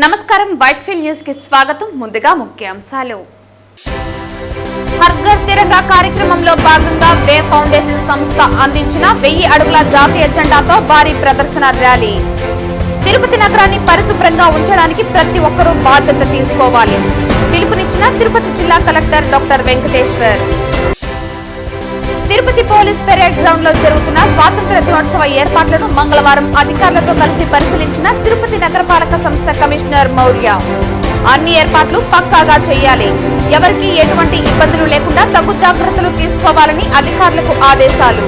నమస్కారం Whitefield news కి స్వాగతం. ముందుగా ముఖ్యాంశాలు. హర్ ఘర్ తిరంగా కార్యక్రమంలో భాగంగా వే ఫౌండేషన్ సంస్థ అందించిన 1000 అడుగుల జాతీయ జెండాతో భారీ ప్రదర్శన ర్యాలీ. తిరుపతి నగరాన్ని పరిశుభ్రంగా ఉంచడానికి ప్రతి ఒక్కరూ బాధ్యత తీసుకోవాలి. పిలుపునిచ్చిన తిరుపతి జిల్లా collector doctor Venkateshwar. Tirupati police parade ground లో జరుగుతున్న స్వాతంత్ర దినోత్సవ ఏర్పాట్లను మంగళవారం అధికారులతో కలిసి పరిశీలించిన తిరుపతి నగరపాలక సంస్థ కమిషనర్ మౌర్య. అన్ని ఏర్పాట్లు పక్కాగా చేయాలి, ఎవరికీ ఎటువంటి ఇబ్బందులు లేకుండా తగు జాగ్రత్తలు తీసుకోవాలని అధికారులకు ఆదేశాలు.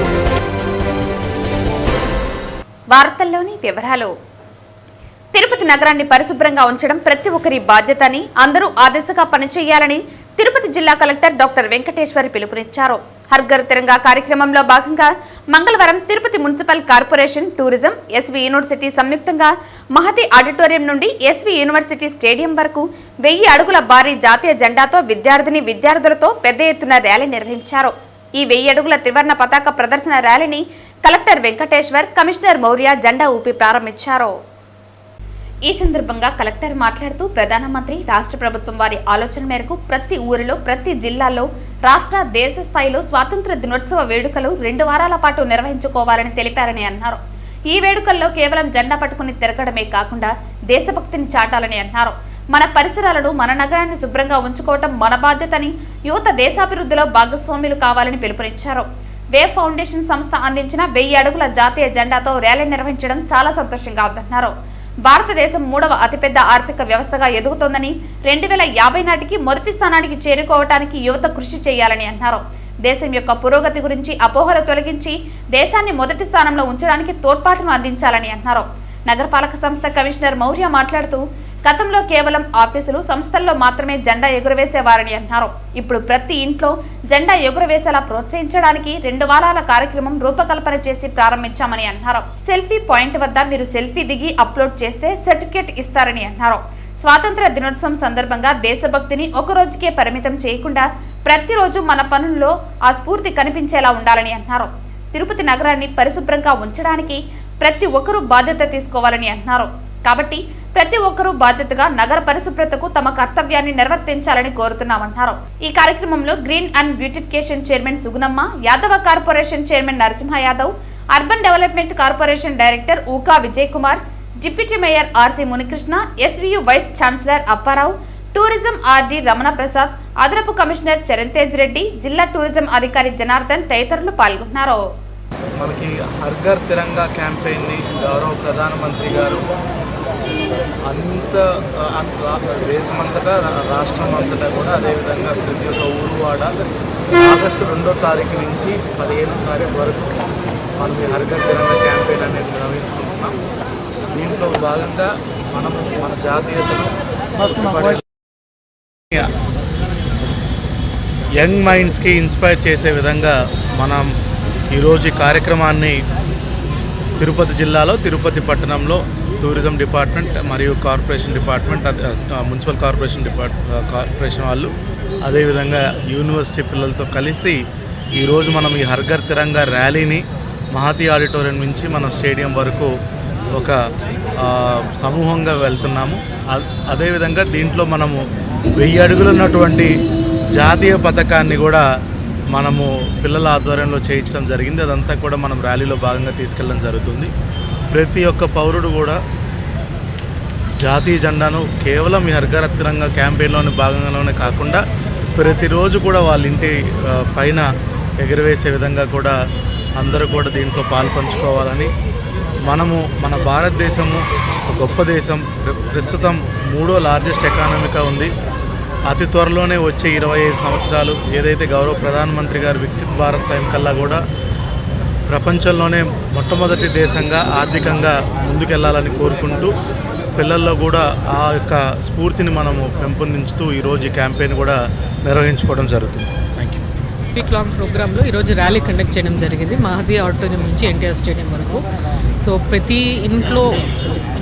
వార్తల్లోని వివరాలు. తిరుపతి నగరాన్ని పరిశుభ్రంగా ఉంచడం ప్రతి ఒక్కరి బాధ్యత అని, అందరూ ఆ దిశగా పనిచేయాలని తిరుపతి జిల్లా కలెక్టర్ డాక్టర్ వెంకటేశ్వర్ పిలుపునిచ్చారు. హర్ ఘర్ తిరంగా కార్యక్రమంలో భాగంగా మంగళవారం Tirupati municipal corporation, tourism, SV university సంయుక్తంగా మహతి ఆడిటోరియం నుండి ఎస్వి యూనివర్సిటీ స్టేడియం వరకు 1000 అడుగుల భారీ జాతీయ జెండాతో విద్యార్థులతో పెద్ద ఎత్తున ర్యాలీ నిర్వహించారు. ఈ 1000 అడుగుల త్రివర్ణ పతాక ప్రదర్శన ర్యాలీని కలెక్టర్ వెంకటేశ్వర్, కమిషనర్ మౌర్య జెండా ఊపి ప్రారంభించారు. ఈ సందర్భంగా కలెక్టర్ మాట్లాడుతూ ప్రధానమంత్రి, రాష్ట్ర ప్రభుత్వం వారి ఆలోచన మేరకు ప్రతి ఊరిలో, ప్రతి జిల్లాలో రాష్ట్ర, దేశ స్థాయిలో స్వాతంత్ర దినోత్సవ వేడుకలు 2 వారాల పాటు నిర్వహించుకోవాలని తెలిపారని అన్నారు. ఈ వేడుకల్లో కేవలం జెండా పట్టుకుని తిరగడమే కాకుండా దేశభక్తిని చాటాలని అన్నారు. మన పరిసరాలను, మన నగరాన్ని శుభ్రంగా ఉంచుకోవటం మన బాధ్యతని, యువత దేశాభివృద్ధిలో భాగస్వాములు కావాలని పిలుపునిచ్చారు. వే ఫౌండేషన్ సంస్థ అందించిన 1000 అడుగుల జాతీయ జెండాతో ర్యాలీ నిర్వహించడం చాలా సంతోషంగా ఉందన్నారు. భారతదేశం 3వ అతిపెద్ద ఆర్థిక వ్యవస్థగా ఎదుగుతోందని, 2050 నాటికి మొదటి స్థానానికి చేరుకోవటానికి యువత కృషి చేయాలని అన్నారు. దేశం యొక్క పురోగతి గురించి అపోహలు తొలగించి దేశాన్ని మొదటి స్థానంలో ఉంచడానికి తోడ్పాటును అందించాలని అన్నారు. నగరపాలక సంస్థ కమిషనర్ మౌర్య మాట్లాడుతూ, గతంలో కేవలం ఆఫీసులు, సంస్థల్లో మాత్రమే జెండా ఎగురవేసేవారని అన్నారు. ఇప్పుడు ప్రతి ఇంట్లో జెండా ఎగురవేసేలా ప్రోత్సహించడానికి 2 వారాల కార్యక్రమం రూపకల్పన చేసి ప్రారంభించామని అన్నారు. సెల్ఫీ పాయింట్ వద్ద మీరు సెల్ఫీ దిగి అప్లోడ్ చేస్తే సర్టిఫికేట్ ఇస్తారని అన్నారు. స్వాతంత్ర దినోత్సవం సందర్భంగా దేశభక్తిని ఒక రోజుకే పరిమితం చేయకుండా ప్రతిరోజు మన పనుల్లో ఆ స్ఫూర్తి కనిపించేలా ఉండాలని అన్నారు. తిరుపతి నగరాన్ని పరిశుభ్రంగా ఉంచడానికి ప్రతి ఒక్కరూ బాధ్యత తీసుకోవాలని అన్నారు. కాబట్టి ప్రతి ఒక్కరూ బాధ్యతగా నగర పరిశుభ్రతకు తమ కర్తవ్యాన్ని నిర్వర్తించాలని కోరుతున్నామన్నారు. ఈ కార్యక్రమంలో green and beautification chairman Sugunamma, Yadava corporation chairman Narasimha Yadav, urban development corporation director Uka Vijay Kumar, deputy mayor RC Munikrishna, SVU vice chancellor Apparao, tourism RD Ramana Prasad, అదనపు కమిషనర్ చరణ్ తేజ్ రెడ్డి, జిల్లా టూరిజం అధికారి జనార్దన్ తదితరులు పాల్గొన్నారు. మనకి హర్ ఘర్ తిరంగా క్యాంపెయిన్ని గౌరవ ప్రధానమంత్రి గారు దేశమంతటా, రాష్ట్రం అంతటా కూడా, అదేవిధంగా ప్రతి ఒక్క ఊరు వాడ ఆగస్టు 2వ తారీఖు నుంచి 15వ తారీఖు వరకు మనం ఈ హర్ ఘర్ తిరంగా క్యాంపెయిన్ అనేది నిర్వహించుకుంటున్నాం. దీంట్లో భాగంగా మనము మన జాతీయతను, యంగ్ మైండ్స్కి ఇన్స్పైర్ చేసే విధంగా మనం ఈరోజు ఈ కార్యక్రమాన్ని తిరుపతి జిల్లాలో, తిరుపతి పట్టణంలో టూరిజం డిపార్ట్మెంట్ మరియు కార్పొరేషన్ డిపార్ట్మెంట్, మున్సిపల్ కార్పొరేషన్ వాళ్ళు, అదేవిధంగా యూనివర్సిటీ పిల్లలతో కలిసి ఈరోజు మనం ఈ హర్ ఘర్ తిరంగా ర్యాలీని మహతి ఆడిటోరియం నుంచి మనం స్టేడియం వరకు ఒక సమూహంగా వెళ్తున్నాము. అదేవిధంగా దీంట్లో మనము 1000 అడుగులు ఉన్నటువంటి జాతీయ పతాకాన్ని కూడా మనము పిల్లల ఆధ్వర్యంలో చేయించడం జరిగింది. అదంతా కూడా మనం ర్యాలీలో భాగంగా తీసుకెళ్ళడం జరుగుతుంది. ప్రతి ఒక్క పౌరుడు కూడా జాతీయ జెండాను కేవలం ఈ హర్ ఘర్ తిరంగా క్యాంపెయిన్లోని భాగంగానే కాకుండా ప్రతిరోజు కూడా వాళ్ళ ఇంటి పైన ఎగురవేసే విధంగా కూడా అందరూ కూడా దీంట్లో పాల్పంచుకోవాలని, మన భారతదేశము ఒక గొప్ప దేశం, ప్రస్తుతం 3వ లార్జెస్ట్ ఎకానమీగా ఉంది. అతి త్వరలోనే వచ్చే 25 సంవత్సరాలు ఏదైతే గౌరవ ప్రధానమంత్రి గారు వికసిత్ భారత్ టైం కల్లా కూడా ప్రపంచంలోనే మొట్టమొదటి దేశంగా ఆర్థికంగా ముందుకెళ్లాలని కోరుకుంటూ పిల్లల్లో కూడా ఆ యొక్క స్ఫూర్తిని మనము పెంపొందించుతూ ఈరోజు ఈ క్యాంపెయిన్ కూడా నిర్వహించుకోవడం జరుగుతుంది. Thank you. వీక్ లాంగ్ ప్రోగ్రాంలో ఈరోజు ర్యాలీ కండక్ట్ చేయడం జరిగింది మహతి ఆడిటోరియం నుంచి ఎన్టీఆర్ స్టేడియం వరకు. సో ప్రతి ఇంట్లో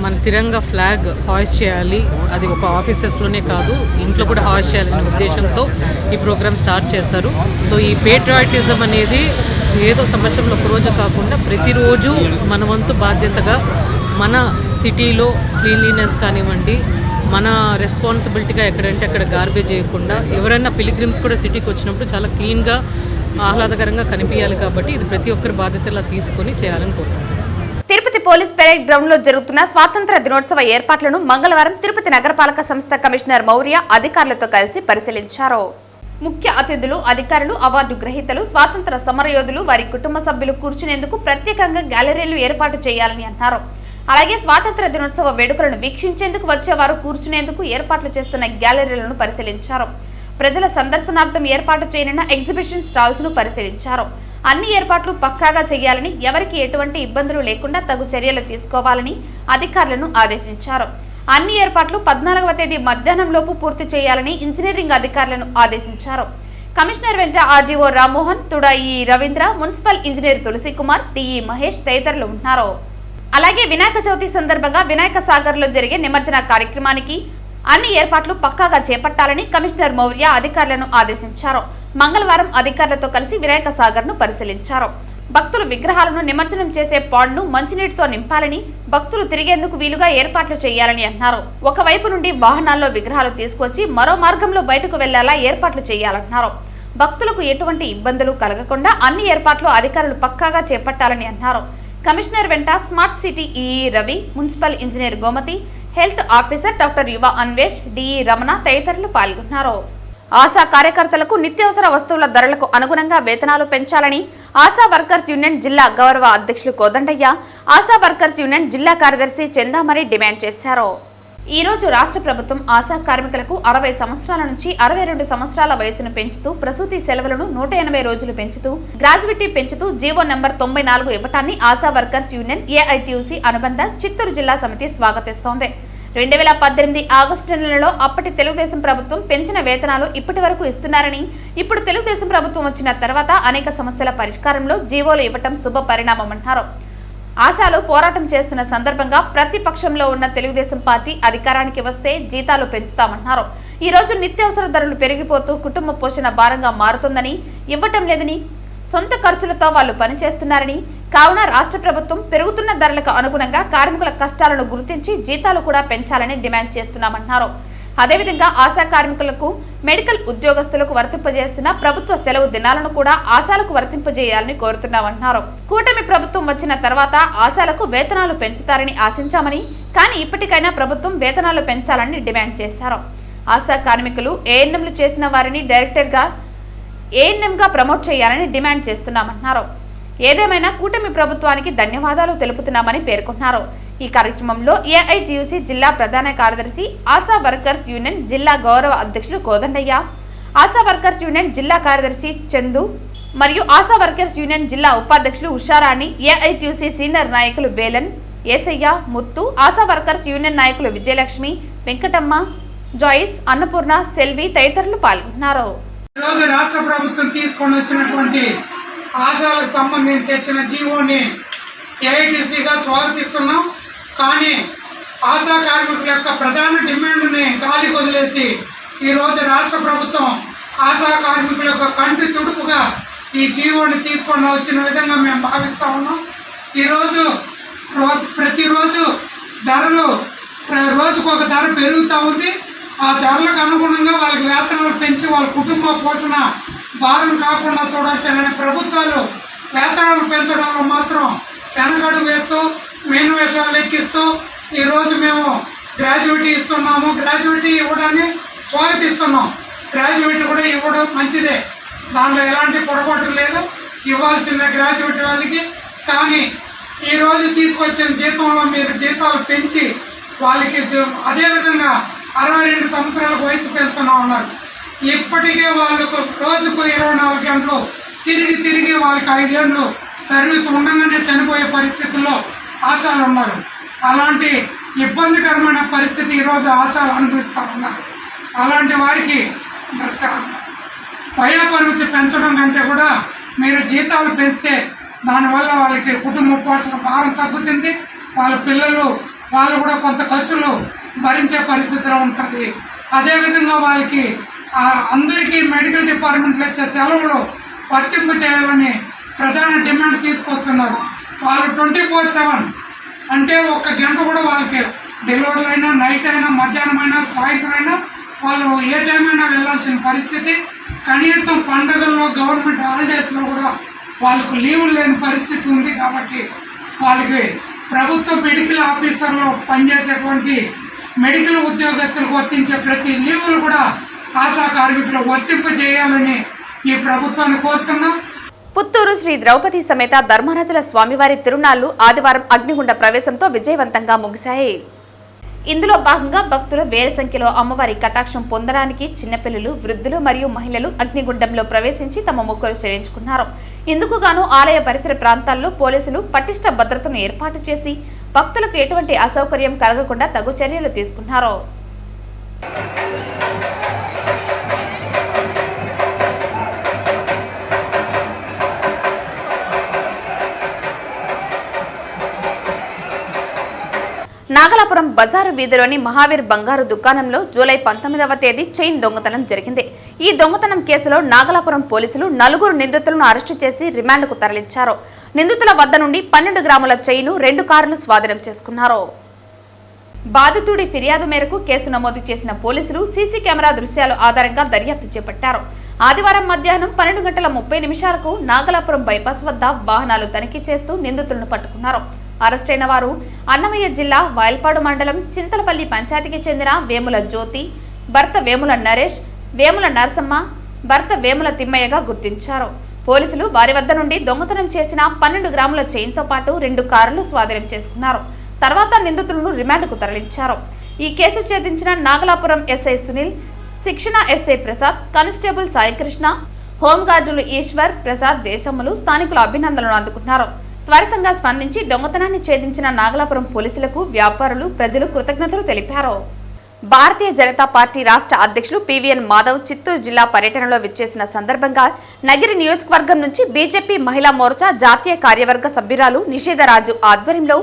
మన తిరంగా ఫ్లాగ్ హాయిస్ట్ చేయాలి, అది ఒక ఆఫీసెస్లోనే కాదు ఇంట్లో కూడా హాయిస్ట్ చేయాలనే ఉద్దేశంతో ఈ ప్రోగ్రామ్ స్టార్ట్ చేశారు. సో ఈ పేట్రియాటిజం అనేది ఏదో సంవత్సరంలో ఒక రోజు కాకుండా ప్రతిరోజు మన వంతు బాధ్యతగా మన సిటీలో క్లీన్లీనెస్ కానివ్వండి, మన రెస్పాన్సిబిలిటీగా ఎక్కడంటే అక్కడ గార్బేజ్ చేయకుండా, ఎవరైనా పిలిగ్రిమ్స్ కూడా సిటీకి వచ్చినప్పుడు చాలా క్లీన్గా ఆహ్లాదకరంగా కనిపించాలి. కాబట్టి ఇది ప్రతి ఒక్కరి బాధ్యతలా తీసుకొని చేయాలని కోరుకుంటున్నాను. తిరుపతి పోలీస్ పెరేడ్ గ్రౌండ్ లో జరుగుతున్న స్వాతంత్ర దినోత్సవ ఏర్పాట్లను మంగళవారం తిరుపతి నగరపాలక సంస్థ కమిషనర్ మౌర్య అధికారులతో కలిసి పరిశీలించారు. ముఖ్య అతిథులు, అధికారులు, అవార్డు గ్రహీతలు, స్వాతంత్ర సమరయోధులు, వారి కుటుంబ సభ్యులు కూర్చునేందుకు ప్రత్యేకంగా గ్యాలరీలు ఏర్పాటు చేయాలని అన్నారు. అలాగే స్వాతంత్ర దినోత్సవ వేడుకలను వీక్షించేందుకు వచ్చేవారు కూర్చునేందుకు ఏర్పాట్లు చేస్తున్న గ్యాలరీలను పరిశీలించారు. ప్రజల సందర్శనార్థం ఏర్పాటు చేయనున్న ఎగ్జిబిషన్ స్టాల్స్ ను పరిశీలించారు. అన్ని ఏర్పాట్లు పక్కాగా చేయాలని, ఎవరికి ఎటువంటి ఇబ్బందులు లేకుండా తగు చర్యలు తీసుకోవాలని అధికారులను ఆదేశించారు. అన్ని ఏర్పాట్లు 14వ తేదీ మధ్యాహ్నంలోపు పూర్తి చేయాలని ఇంజనీరింగ్ అధికారులను ఆదేశించారు. కమిషనర్ వెంట ఆర్డీఓ రామ్మోహన్, తుడా ఈ రవీంద్ర, మున్సిపల్ ఇంజనీర్ తులసి కుమార్, టీఈ మహేష్ తదితరులు ఉన్నారు. అలాగే వినాయక చవితి సందర్భంగా వినాయక సాగర్ లో జరిగే నిమజ్జన కార్యక్రమానికి అన్ని ఏర్పాట్లు పక్కాగా చేపట్టాలని కమిషనర్ మౌర్య అధికారులను ఆదేశించారు. మంగళవారం అధికారులతో కలిసి వినాయక సాగర్ ను పరిశీలించారు. భక్తులు విగ్రహాలను నిమజ్జనం చేసే పాండ్ ను మంచినీటితో నింపాలని, భక్తులు తిరిగేందుకు వీలుగా ఏర్పాట్లు చేయాలని అన్నారు. ఒకవైపు నుండి వాహనాల్లో విగ్రహాలు తీసుకొచ్చి మరో మార్గంలో బయటకు వెళ్లేలా ఏర్పాట్లు చేయాలన్నారు. భక్తులకు ఎటువంటి ఇబ్బందులు కలగకుండా అన్ని ఏర్పాట్లు అధికారులు పక్కాగా చేపట్టాలని అన్నారు. కమిషనర్ వెంట smart city EE Ravi, municipal engineer Gomathi, health officer doctor Yuva Anvesh, DE Ramana తదితరులు పాల్గొన్నారు. ఆశా కార్యకర్తలకు నిత్యావసర వస్తువుల ధరలకు అనుగుణంగా వేతనాలు పెంచాలని ఆశా వర్కర్స్ యూనియన్ జిల్లా గౌరవ అధ్యక్షులు కోదండయ్య, ఆశా వర్కర్స్ యూనియన్ జిల్లా కార్యదర్శి చందామణి డిమాండ్ చేశారు. ఈ రోజు రాష్ట్ర ప్రభుత్వం ఆశా కార్మికులకు 60 సంవత్సరాల నుంచి 62 సంవత్సరాల వయసును పెంచుతూ, ప్రసూతి సెలవులను 180 రోజులు పెంచుతూ, గ్రాడ్యుయేటీ పెంచుతూ జీవో నంబర్ 94 ఇవ్వటాన్ని ఆశా వర్కర్స్ యూనియన్ ఏఐటీయూసీ అనుబంధ చిత్తూరు జిల్లా సమితి స్వాగతిస్తోంది. 2018 ఆగస్టు నెలలో అప్పటి తెలుగుదేశం ప్రభుత్వం పెంచిన వేతనాలు ఇప్పటి వరకు ఇస్తున్నారని, ఇప్పుడు తెలుగుదేశం ప్రభుత్వం వచ్చిన తర్వాత అనేక సమస్యల పరిష్కారంలో జీవోలు ఇవ్వటం శుభ పరిణామమన్నారు. ఆశాలు పోరాటం చేస్తున్న సందర్భంగా ప్రతిపక్షంలో ఉన్న తెలుగుదేశం పార్టీ అధికారానికి వస్తే జీతాలు పెంచుతామన్నారు. ఈ రోజు నిత్యావసర ధరలు పెరిగిపోతూ కుటుంబ పోషణ భారంగా మారుతుందని, ఇవ్వటం లేదని, సొంత ఖర్చులతో వాళ్ళు పనిచేస్తున్నారని, కావున రాష్ట్ర ప్రభుత్వం పెరుగుతున్న ధరలకు అనుగుణంగా కార్మికుల కష్టాలను గుర్తించి జీతాలు కూడా పెంచాలని డిమాండ్ చేస్తున్నామన్నారు. అదేవిధంగా ఆశా కార్మికులకు, మెడికల్ ఉద్యోగస్తులకు వర్తింపజేస్తున్న ప్రభుత్వ సెలవు దినాలను కూడా ఆశాలకు వర్తింపజేయాలని కోరుతున్నామన్నారు. కూటమి ప్రభుత్వం వచ్చిన తర్వాత ఆశాలకు వేతనాలు పెంచుతారని ఆశించామని, కానీ ఇప్పటికైనా ప్రభుత్వం వేతనాలు పెంచాలని డిమాండ్ చేశారు. ఆశా కార్మికులు ఏఎన్ఎంలు చేసిన వారిని డైరెక్టర్గా ఏఎన్ఎంగా ప్రమోట్ చేయాలని డిమాండ్ చేస్తున్నామన్నారు. ఏదేమైనా కూటమి ప్రభుత్వానికి ధన్యవాదాలు తెలుపుతున్నామని పేర్కొన్నారు. ఈ కార్యక్రమంలో ఏఐటీయూసీ జిల్లా ప్రధాన కార్యదర్శి, ఆశా వర్కర్స్ యూనియన్ జిల్లా గౌరవ అధ్యక్షులు కోదండయ్య, ఆశా వర్కర్స్ యూనియన్ జిల్లా కార్యదర్శి చందు మరియు ఆశా వర్కర్స్ యూనియన్ జిల్లా ఉపాధ్యక్షులు ఉషారాణి, ఏఐటీయూసీ సీనియర్ నాయకులు వేలన్, ఏసయ్య, ముత్తు, ఆశా వర్కర్స్ యూనియన్ నాయకులు విజయలక్ష్మి, వెంకటమ్మ, జాయిస్, అన్నపూర్ణ, సెల్వి తదితరులు పాల్గొన్నారు. ఈరోజు రాష్ట్ర ప్రభుత్వం తీసుకొని వచ్చినటువంటి ఆశాలకు సంబంధించి తెచ్చిన జీవోని ఏఐటీసీగా స్వాగతిస్తున్నాం. కానీ ఆశా కార్మికుల యొక్క ప్రధాన డిమాండ్ని గాలి వదిలేసి ఈరోజు రాష్ట్ర ప్రభుత్వం ఆశా కార్మికుల యొక్క కంటి తుడుపుగా ఈ జీవోని తీసుకొని వచ్చిన విధంగా మేము భావిస్తూ ఉన్నాం. ఈరోజు ప్రతిరోజు ధరలు రోజుకు ఒక ధర పెరుగుతూ ఉంది. ఆ ధరలకు అనుగుణంగా వాళ్ళకి వేతనాలు పెంచి వాళ్ళ కుటుంబ పోషణ భారం కాకుండా చూడాల్సిన ప్రభుత్వాలు వేతనాలు పెంచడంలో మాత్రం వెనకడు వేస్తూ మేనువేషాలు లెక్కిస్తూ ఈరోజు మేము గ్రాడ్యుయేటీ ఇస్తున్నాము. గ్రాడ్యుయేటీ ఇవ్వడాన్ని స్వాగతిస్తున్నాం. గ్రాడ్యుయేటీ కూడా ఇవ్వడం మంచిదే, దాంట్లో ఎలాంటి పొరపాటు లేదు, ఇవ్వాల్సిందే గ్రాడ్యుయేటీ వాళ్ళకి. కానీ ఈరోజు తీసుకొచ్చిన జీతంలో మీరు జీతాలు పెంచి వాళ్ళకి అదేవిధంగా 62 సంవత్సరాల వయసు పెంచుతూ ఉన్నారు. ఇప్పటికే వాళ్ళకు రోజుకు 24 గంటలు తిరిగి వాళ్ళకి 5 ఏళ్ళు సర్వీస్ ఉండగానే చనిపోయే పరిస్థితుల్లో ఆశాలు ఉన్నారు. అలాంటి ఇబ్బందికరమైన పరిస్థితి ఈరోజు ఆశాలు అనిపిస్తూ ఉన్నారు. అలాంటి వారికి వయోపరిమితి పెంచడం కంటే కూడా మీరు జీతాలు పెంచితే దానివల్ల వాళ్ళకి కుటుంబ పోషణ భారం తగ్గుతుంది. వాళ్ళ పిల్లలు వాళ్ళు కూడా కొంత ఖర్చులు భరించే పరిస్థితిలో ఉంటుంది. అదేవిధంగా వాళ్ళకి అందరికీ మెడికల్ డిపార్ట్మెంట్లో వచ్చే సెలవులు వర్తింపు చేయాలని ప్రధాన డిమాండ్ తీసుకొస్తున్నారు. వాళ్ళు 24/7 అంటే 1 గంట కూడా వాళ్ళకి డెలివరీలు అయినా, నైట్ అయినా, మధ్యాహ్నం అయినా, సాయంత్రం అయినా వాళ్ళు ఏ టైం అయినా వెళ్ళాల్సిన పరిస్థితి. కనీసం పండుగల్లో, గవర్నమెంట్ హాలిడేస్లో కూడా వాళ్ళకు లీవులు లేని పరిస్థితి ఉంది. కాబట్టి వాళ్ళకి ప్రభుత్వ మెడికల్ ఆఫీసర్లో పనిచేసేటువంటి మెడికల్ ఉద్యోగస్తులకు వర్తించే ప్రతి లీవులు కూడా ఆశా కార్మికులు వర్తింప చేయాలని ఈ ప్రభుత్వాన్ని కోరుతున్నాం. పుత్తూరు శ్రీ ద్రౌపది సమేత ధర్మరాజుల స్వామివారి తిరునాళ్లు ఆదివారం అగ్నిగుండ ప్రవేశంతో విజయవంతంగా ముగిశాయి. ఇందులో భాగంగా భక్తులు వేల సంఖ్యలో అమ్మవారి కటాక్షం పొందడానికి చిన్నపిల్లలు, వృద్ధులు మరియు మహిళలు అగ్నిగుండంలో ప్రవేశించి తమ మొక్కులు చెల్లించుకున్నారు. ఇందుకు గాను ఆలయ పరిసర ప్రాంతాల్లో పోలీసులు పటిష్ట భద్రతను ఏర్పాటు చేసి భక్తులకు ఎటువంటి అసౌకర్యం కలగకుండా తగు చర్యలు తీసుకున్నారు. నాగలాపురం బజారు వీధిలోని మహావీర్ బంగారు దుకాణంలో జూలై 19వ తేదీ చైన్ దొంగతనం జరిగింది. ఈ దొంగతనం కేసులో నాగలాపురం పోలీసులు 4 నిందితులను అరెస్టు చేసి రిమాండ్కు తరలించారు. నిందితుల వద్ద నుండి 12 గ్రాముల చైన్, 2 కార్లు స్వాధీనం చేసుకున్నారు. బాధితుడి ఫిర్యాదు మేరకు కేసు నమోదు చేసిన పోలీసులు సీసీ కెమెరా దృశ్యాల ఆధారంగా దర్యాప్తు చేపట్టారు. ఆదివారం మధ్యాహ్నం 12:30 నాగలాపురం బైపాస్ వద్ద వాహనాలు తనిఖీ చేస్తూ నిందితులను పట్టుకున్నారు. అరెస్టైన వారు అన్నమయ్య జిల్లా వాయల్పాడు మండలం చింతలపల్లి పంచాయతీకి చెందిన వేముల జ్యోతి, భర్త వేముల నరేష్, వేముల నరసమ్మ, భర్త వేముల తిమ్మయ్యగా గుర్తించారు. పోలీసులు వారి వద్ద నుండి దొంగతనం చేసిన 12 గ్రాముల చైన్తో పాటు 2 కార్లు స్వాధీనం చేసుకున్నారు. తర్వాత నిందితులను రిమాండ్కు తరలించారు. ఈ కేసు ఛేదించిన నాగలాపురం ఎస్ఐ సునీల్, శిక్షణ ఎస్ఐ ప్రసాద్, కానిస్టేబుల్ సాయికృష్ణ, హోంగార్డులు ఈశ్వర్, ప్రసాద్, దేశములు స్థానికుల అభినందనలు అందుకున్నారు. త్వరితంగా స్పందించి దొంగతనాన్ని ఛేదించిన నాగలాపురం పోలీసులకు వ్యాపారులు, ప్రజలు కృతజ్ఞతలు తెలిపారు. భారతీయ జనతా పార్టీ రాష్ట్ర అధ్యక్షులు పివిఎన్ మాధవ్ చిత్తూరు జిల్లా పర్యటనలో విచ్చేసిన సందర్భంగా నగిరి నియోజకవర్గం నుంచి బీజేపీ మహిళా మోర్చా జాతీయ కార్యవర్గ సభ్యురాలు నిషేధరాజు ఆధ్వర్యంలో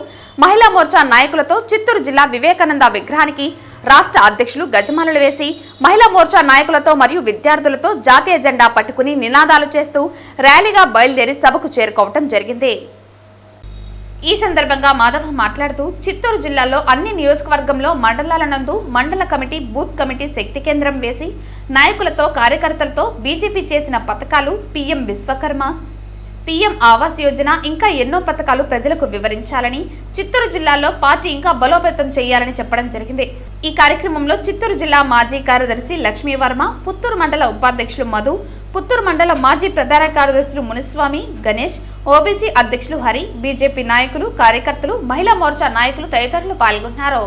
మహిళా మోర్చా నాయకులతో చిత్తూరు జిల్లా వివేకానంద విగ్రహానికి రాష్ట్ర అధ్యక్షులు గజమాలలు వేసి మహిళా మోర్చా నాయకులతో మరియు విద్యార్థులతో జాతీయ జెండా పట్టుకుని నినాదాలు చేస్తూ ర్యాలీగా బయలుదేరి సభకు చేరుకోవడం జరిగింది. ఈ సందర్భంగా మాధవ్ మాట్లాడుతూ చిత్తూరు జిల్లాలో అన్ని నియోజకవర్గంలో మండలాల నందు మండల కమిటీ, బూత్ కమిటీ శక్తి కేంద్రం వేసి నాయకులతో, కార్యకర్తలతో బీజేపీ చేసిన పథకాలు, పీఎం విశ్వకర్మ, పీఎం ఆవాస్ యోజన ఇంకా ఎన్నో పథకాలు ప్రజలకు వివరించాలని, చిత్తూరు జిల్లాలో పార్టీ ఇంకా బలోపేతం చేయాలని చెప్పడం జరిగింది. ఈ కార్యక్రమంలో చిత్తూరు జిల్లా మాజీ కార్యదర్శి లక్ష్మీవర్మ, పుత్తూరు మండల ఉపాధ్యక్షులు మధు, పుత్తూరు మండల మాజీ ప్రధాన కార్యదర్శులు మునిస్వామి, గణేష్, ఓబీసీ అధ్యక్షులు హరి, బీజేపీ నాయకులు, కార్యకర్తలు, మహిళా మోర్చా నాయకులు తదితరులు పాల్గొన్నారు.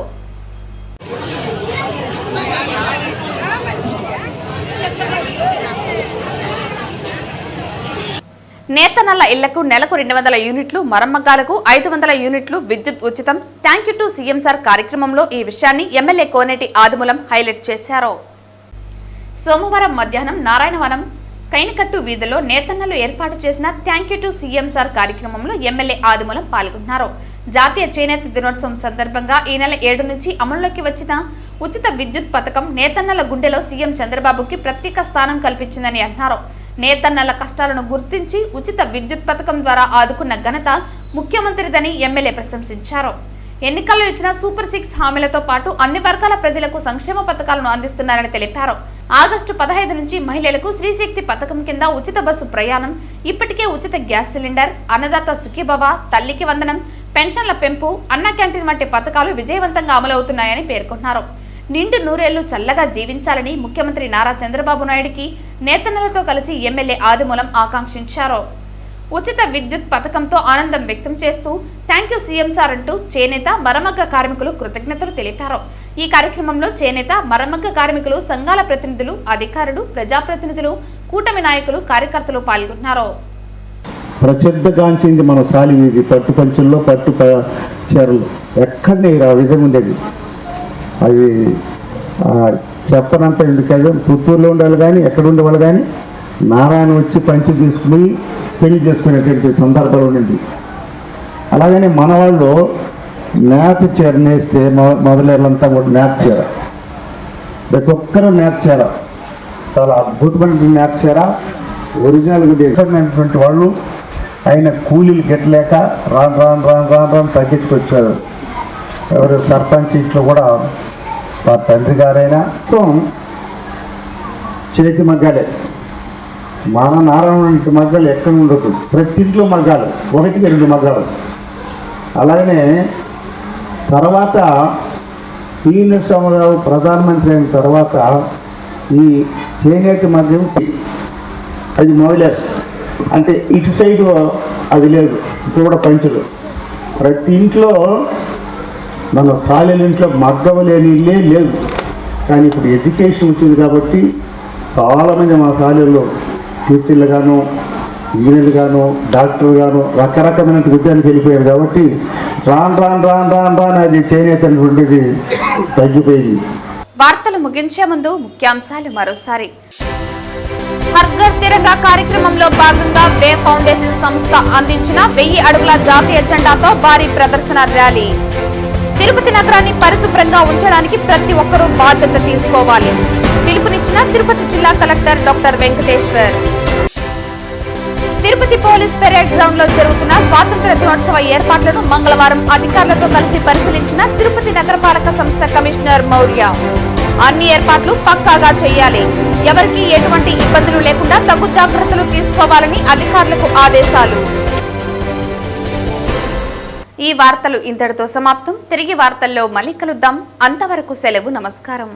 నేతన్నల ఇళ్లకు నెలకు 200 యూనిట్లు, మరమ్మగాలకు 500 యూనిట్లు విద్యుత్ ఉచితం. Thank you to CM sir కార్యక్రమంలో ఈ విషయాన్ని ఎమ్మెల్యే కోనేటి ఆదిమూలం హైలైట్ చేశారు. సోమవారం మధ్యాహ్నం నారాయణవనం కైనకట్టు వీధిలో నేతన్నలు ఏర్పాటు చేసిన thank you to CM sir కార్యక్రమంలో ఎమ్మెల్యే ఆదిమూలం పాల్గొన్నారు. జాతీయ చేనేత దినోత్సవం సందర్భంగా ఈ నెల 7 నుంచి అమలులోకి వచ్చిన ఉచిత విద్యుత్ పథకం నేతన్నల గుండెలో సీఎం చంద్రబాబుకి ప్రత్యేక స్థానం కల్పించిందని అన్నారు. నేతన్నల కష్టాలను గుర్తించి ఉచిత విద్యుత్ పథకం ద్వారా ఆదుకున్న ఘనత ముఖ్యమంత్రిదని ఎమ్మెల్యే ప్రశంసించారు. ఎన్నికల్లో ఇచ్చిన సూపర్ 6 హామీలతో పాటు అన్ని వర్గాల ప్రజలకు సంక్షేమ పథకాలను అందిస్తున్నారని తెలిపారు. ఆగస్టు 15 నుంచి మహిళలకు శ్రీశక్తి పథకం కింద ఉచిత బస్సు ప్రయాణం, ఇప్పటికే ఉచిత గ్యాస్ సిలిండర్, అన్నదాత సుఖీభవ, తల్లికి వందనం, పెన్షన్ల పెంపు, అన్న క్యాంటీన్ వంటి పథకాలు విజయవంతంగా అమలవుతున్నాయని పేర్కొన్నారు. నిండు నూరేళ్లు చల్లగా జీవించాలని ముఖ్యమంత్రి నారా చంద్రబాబు నాయుడికి నేతన్నలతో కలిసి ఎమ్మెల్యే ఆదిమూలం ఆకాంక్షించారు. ఉచిత విద్యుత్ పథకంతో ఆనందం వ్యక్తం చేస్తూ థ్యాంక్ యూ సీఎం సార్ అంటూ చేనేత, మరమగ్గ కార్మికులు కృతజ్ఞతలు తెలిపారు. ఈ కార్యక్రమంలో చేనేత, మరమగ్గ కార్మికులు, సంఘాల ప్రతినిధులు, అధికారులు, ప్రజాప్రతినిధులు, కూటమి నాయకులు, కార్యకర్తలు పాల్గొన్నారు. ప్రసిద్ధగాంచింది మన సాలివీధి పట్టు పంచుల్లో, పట్టు చీరలు ఎక్కడనే ఆ విధంగా ఉండేది. అవి చెప్పనంత ఎందుకంటే పుత్తూరులో ఉండాలి కానీ ఎక్కడ ఉండేవాళ్ళు కానీ నారాయణ వచ్చి పంచి తీసుకుని పెళ్లి చేసుకునేటువంటి సందర్భాలు ఉండింది. అలాగనే మన వాళ్ళు నేత చీర నేస్తే మొదలేళ్ళంతా కూడా నేత చీర, ప్రతి ఒక్కరూ నేత చీర, చాలా అద్భుతమైన నేత చీర, ఒరిజినల్ ఉండేటువంటి వాళ్ళు ఆయన కూలీలు గిట్టలేక రాను తగ్గించుకొచ్చారు. ఎవరు సర్పంచ్ ఇంట్లో కూడా మా తండ్రి గారైనా చేతి మగ్గాలే. మన నారాయణ ఇంటి మగ్గాలు ఎక్కడ ఉండదు, ప్రతి ఇంట్లో మగ్గాలు, 1-2 మగ్గాలు. అలాగనే తర్వాత శ్రీనివాసరావు ప్రధానమంత్రి అయిన తర్వాత ఈ చేనేత మగ్గం అది మొయిలర్స్ అంటే ఇటు సైడు అది లేదు, ఇప్పుడు కూడా పంచులు. ప్రతి ఇంట్లో మన సాలెల ఇంట్లో మగ్గం లేని ఇల్లే లేదు. కానీ ఇప్పుడు ఎడ్యుకేషన్ వచ్చింది కాబట్టి చాలామంది మా సాలెల్లో టీచర్లు గాను, ఇంజనీర్లు గాను, డాక్టర్లు గాను రకరకమైన విద్యానికి వెళ్ళిపోయారు కాబట్టి రాను అది చేనేత ఉండేది తగ్గిపోయింది. వార్తలు ముగించే ముందు ముఖ్యాంశాలు మరోసారి. హర్ ఘర్ తిరంగా కార్యక్రమంలో భాగంగా వే ఫౌండేషన్ సంస్థ అందించిన 1000 అడుగుల జాతీయ జెండాతో భారీ ప్రదర్శన ర్యాలీ. తిరుపతి నగరాన్ని పరిశుభ్రంగా ఉంచడానికి ప్రతి ఒక్కరూ బాధ్యత తీసుకోవాలి. పిలుపునిచ్చిన తిరుపతి జిల్లా collector doctor Venkateshwar. Tirupati police parade ground లో జరుగుతున్న స్వాతంత్ర దినోత్సవ ఏర్పాట్లను మంగళవారం అధికారులతో కలిసి పరిశీలించిన తిరుపతి నగరపాలక సంస్థ కమిషనర్ మౌర్య. అన్ని ఏర్పాట్లు పక్కాగా చేయాలి, ఎవరికీ ఎటువంటి ఇబ్బందులు లేకుండా తగు జాగ్రత్తలు తీసుకోవాలని అధికారులకు ఆదేశాలు. ఈ వార్తలు ఇంతటితో సమాప్తం. తిరిగి వార్తల్లో మళ్ళీ కలుద్దాం. అంతవరకు సెలవు. నమస్కారం.